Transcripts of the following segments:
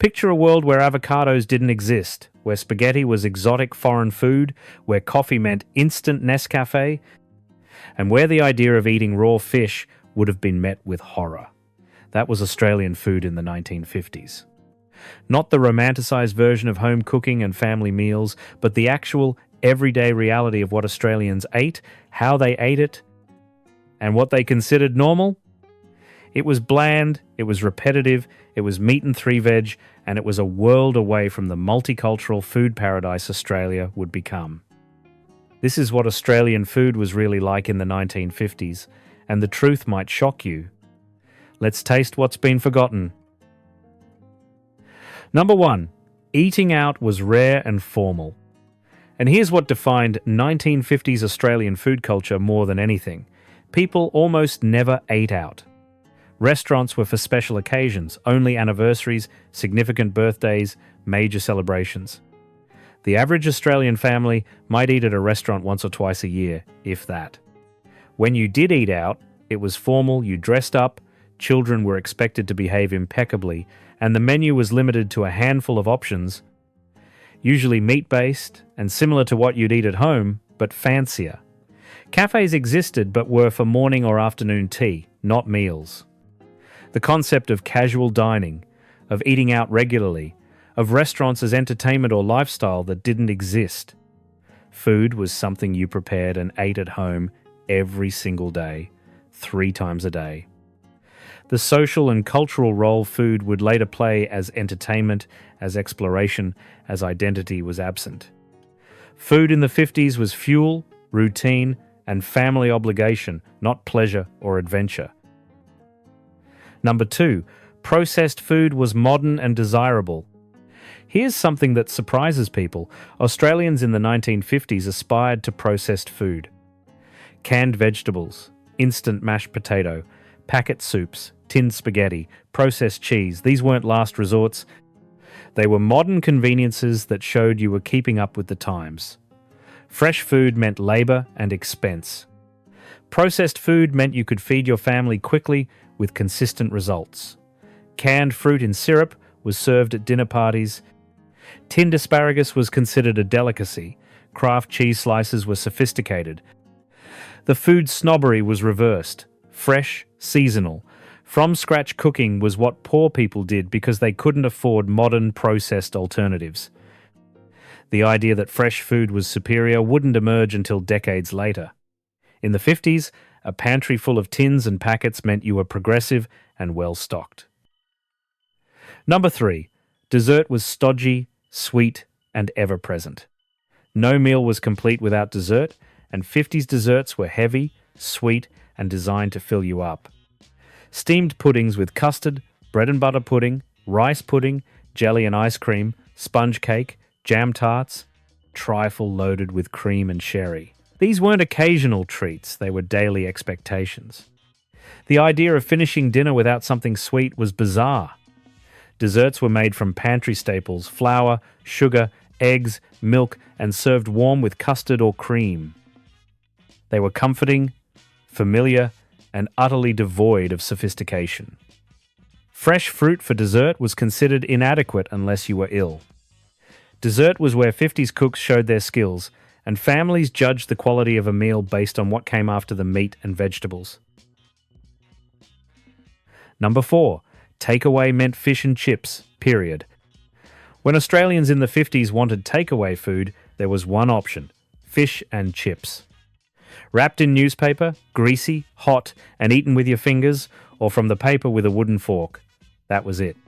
Picture a world where avocados didn't exist, where spaghetti was exotic foreign food, where coffee meant instant Nescafe, and where the idea of eating raw fish would have been met with horror. That was Australian food in the 1950s. Not the romanticised version of home cooking and family meals, but the actual everyday reality of what Australians ate, how they ate it, and what they considered normal. It was bland, it was repetitive, it was meat and three veg, and it was a world away from the multicultural food paradise Australia would become. This is what Australian food was really like in the 1950s, and the truth might shock you. Let's taste what's been forgotten. Number 1. Eating out was rare and formal. And here's what defined 1950s Australian food culture more than anything. People almost never ate out. Restaurants were for special occasions, only anniversaries, significant birthdays, major celebrations. The average Australian family might eat at a restaurant once or twice a year, if that. When you did eat out, it was formal, you dressed up, children were expected to behave impeccably, and the menu was limited to a handful of options, usually meat-based and similar to what you'd eat at home, but fancier. Cafes existed but were for morning or afternoon tea, not meals. The concept of casual dining, of eating out regularly, of restaurants as entertainment or lifestyle that didn't exist. Food was something you prepared and ate at home every single day, 3 times a day. The social and cultural role food would later play as entertainment, as exploration, as identity was absent. Food in the 50s was fuel, routine, and family obligation, not pleasure or adventure. Number 2, processed food was modern and desirable. Here's something that surprises people. Australians in the 1950s aspired to processed food. Canned vegetables, instant mashed potato, packet soups, tinned spaghetti, processed cheese. These weren't last resorts. They were modern conveniences that showed you were keeping up with the times. Fresh food meant labour and expense. Processed food meant you could feed your family quickly with consistent results. Canned fruit in syrup was served at dinner parties. Tinned asparagus was considered a delicacy. Kraft cheese slices were sophisticated. The food snobbery was reversed. Fresh, seasonal. From-scratch cooking was what poor people did because they couldn't afford modern processed alternatives. The idea that fresh food was superior wouldn't emerge until decades later. In the 50s, a pantry full of tins and packets meant you were progressive and well-stocked. Number 3. Dessert was stodgy, sweet, and ever-present. No meal was complete without dessert, and 50s desserts were heavy, sweet, and designed to fill you up. Steamed puddings with custard, bread and butter pudding, rice pudding, jelly and ice cream, sponge cake, jam tarts, trifle loaded with cream and sherry. These weren't occasional treats, they were daily expectations. The idea of finishing dinner without something sweet was bizarre. Desserts were made from pantry staples, flour, sugar, eggs, milk, and served warm with custard or cream. They were comforting, familiar, and utterly devoid of sophistication. Fresh fruit for dessert was considered inadequate unless you were ill. Dessert was where 50s cooks showed their skills, and families judged the quality of a meal based on what came after the meat and vegetables. Number 4. Takeaway meant fish and chips, period. When Australians in the 50s wanted takeaway food, there was one option: fish and chips. Wrapped in newspaper, greasy, hot, and eaten with your fingers, or from the paper with a wooden fork. That was it.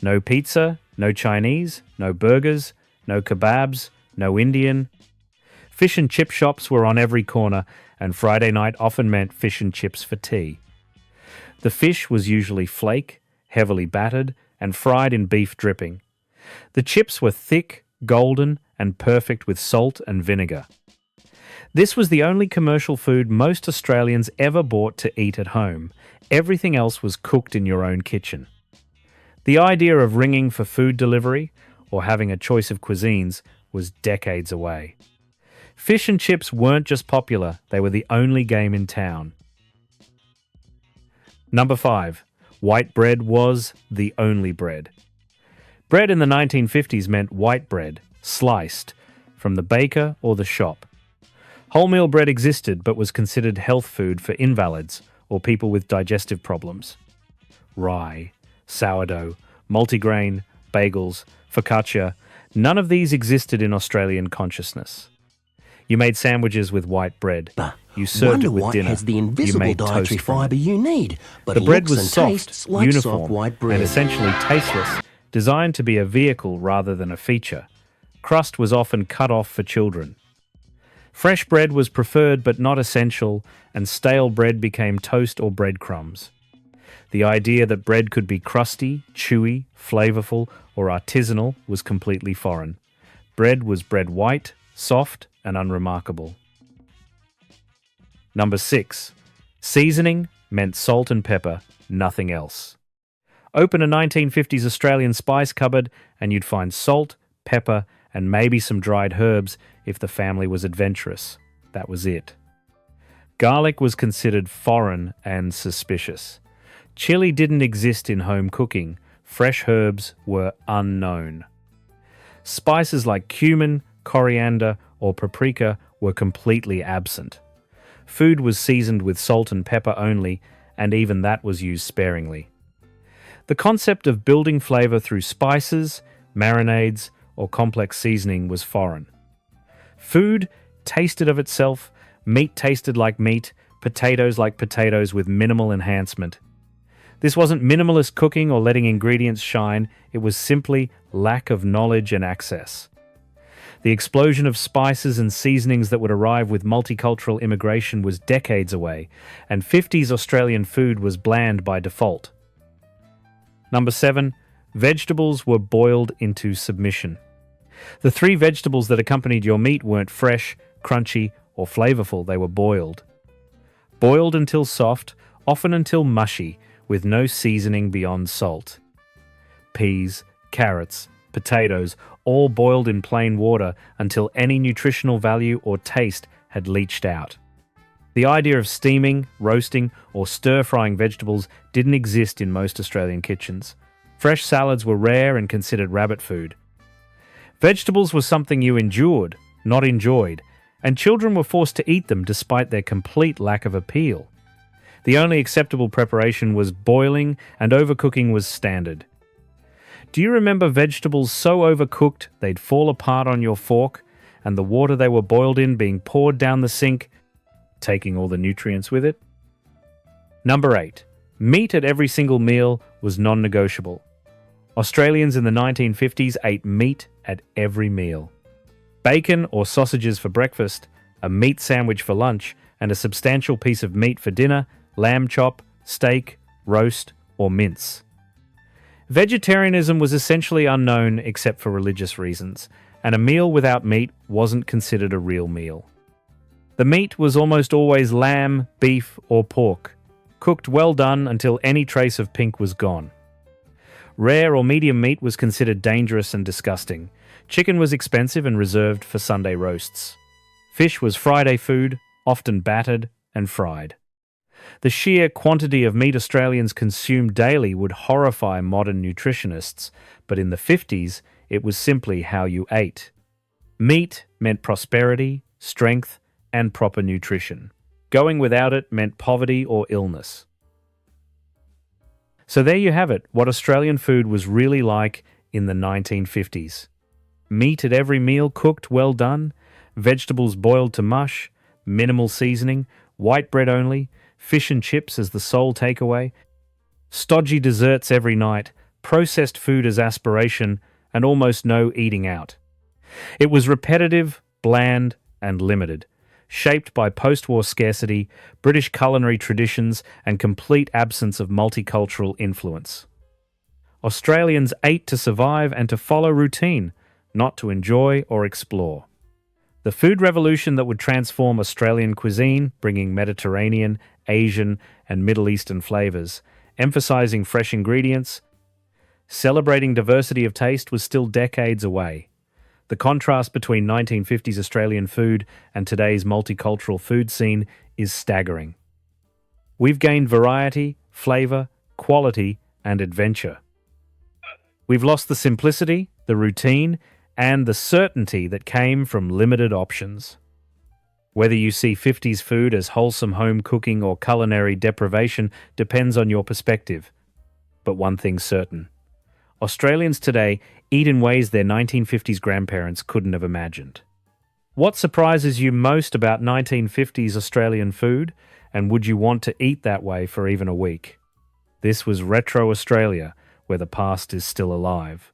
No pizza, no Chinese, no burgers, no kebabs, no Indian. Fish and chip shops were on every corner, and Friday night often meant fish and chips for tea. The fish was usually flake, heavily battered, and fried in beef dripping. The chips were thick, golden, and perfect with salt and vinegar. This was the only commercial food most Australians ever bought to eat at home. Everything else was cooked in your own kitchen. The idea of ringing for food delivery, or having a choice of cuisines, was decades away. Fish and chips weren't just popular, they were the only game in town. Number 5. White bread was the only bread. Bread in the 1950s meant white bread, sliced, from the baker or the shop. Wholemeal bread existed but was considered health food for invalids or people with digestive problems. Rye, sourdough, multigrain, bagels, focaccia, none of these existed in Australian consciousness. You made sandwiches with white bread. You served it with dinner. Has the You invisible made dietary toast from fibre it. you need, but The bread looks was and soft, tastes like uniform, soft white bread. and essentially tasteless, designed to be a vehicle rather than a feature. Crust was often cut off for children. Fresh bread was preferred but not essential, and stale bread became toast or breadcrumbs. The idea that bread could be crusty, chewy, flavorful, or artisanal was completely foreign. Bread was bread white, soft, and unremarkable. Number 6. Seasoning meant salt and pepper, nothing else. Open a 1950s Australian spice cupboard and you'd find salt, pepper, and maybe some dried herbs if the family was adventurous. That was it. Garlic was considered foreign and suspicious. Chili didn't exist in home cooking. Fresh herbs were unknown. Spices like cumin, coriander, or paprika were completely absent. Food was seasoned with salt and pepper only, and even that was used sparingly. The concept of building flavor through spices, marinades, or complex seasoning was foreign. Food tasted of itself, meat tasted like meat, potatoes like potatoes with minimal enhancement. This wasn't minimalist cooking or letting ingredients shine, it was simply lack of knowledge and access. The explosion of spices and seasonings that would arrive with multicultural immigration was decades away, and 50s Australian food was bland by default. Number 7. Vegetables were boiled into submission. The 3 vegetables that accompanied your meat weren't fresh, crunchy, or flavorful, they were boiled. Boiled until soft, often until mushy, with no seasoning beyond salt. Peas, carrots, potatoes, all boiled in plain water until any nutritional value or taste had leached out. The idea of steaming, roasting, or stir-frying vegetables didn't exist in most Australian kitchens. Fresh salads were rare and considered rabbit food. Vegetables were something you endured, not enjoyed, and children were forced to eat them despite their complete lack of appeal. The only acceptable preparation was boiling, and overcooking was standard. Do you remember vegetables so overcooked they'd fall apart on your fork, and the water they were boiled in being poured down the sink, taking all the nutrients with it? Number 8. Meat at every single meal was non-negotiable. Australians in the 1950s ate meat at every meal. Bacon or sausages for breakfast, a meat sandwich for lunch, and a substantial piece of meat for dinner, lamb chop, steak, roast, or mince. Vegetarianism was essentially unknown except for religious reasons, and a meal without meat wasn't considered a real meal. The meat was almost always lamb, beef, or pork, cooked well done until any trace of pink was gone. Rare or medium meat was considered dangerous and disgusting. Chicken was expensive and reserved for Sunday roasts. Fish was Friday food, often battered and fried. The sheer quantity of meat Australians consumed daily would horrify modern nutritionists, but in the 50s, it was simply how you ate. Meat meant prosperity, strength, and proper nutrition. Going without it meant poverty or illness. So there you have it, what Australian food was really like in the 1950s. Meat at every meal cooked well done, vegetables boiled to mush, minimal seasoning, white bread only, fish and chips as the sole takeaway, stodgy desserts every night, processed food as aspiration, and almost no eating out. It was repetitive, bland, and limited, shaped by post-war scarcity, British culinary traditions, and complete absence of multicultural influence. Australians ate to survive and to follow routine, not to enjoy or explore. The food revolution that would transform Australian cuisine, bringing Mediterranean, Asian, and Middle Eastern flavors, emphasizing fresh ingredients, celebrating diversity of taste, was still decades away. The contrast between 1950s Australian food and today's multicultural food scene is staggering. We've gained variety, flavor, quality, and adventure. We've lost the simplicity, the routine, and the certainty that came from limited options. Whether you see 50s food as wholesome home cooking or culinary deprivation depends on your perspective. But one thing's certain. Australians today eat in ways their 1950s grandparents couldn't have imagined. What surprises you most about 1950s Australian food, and would you want to eat that way for even a week? This was Retro Australia, where the past is still alive.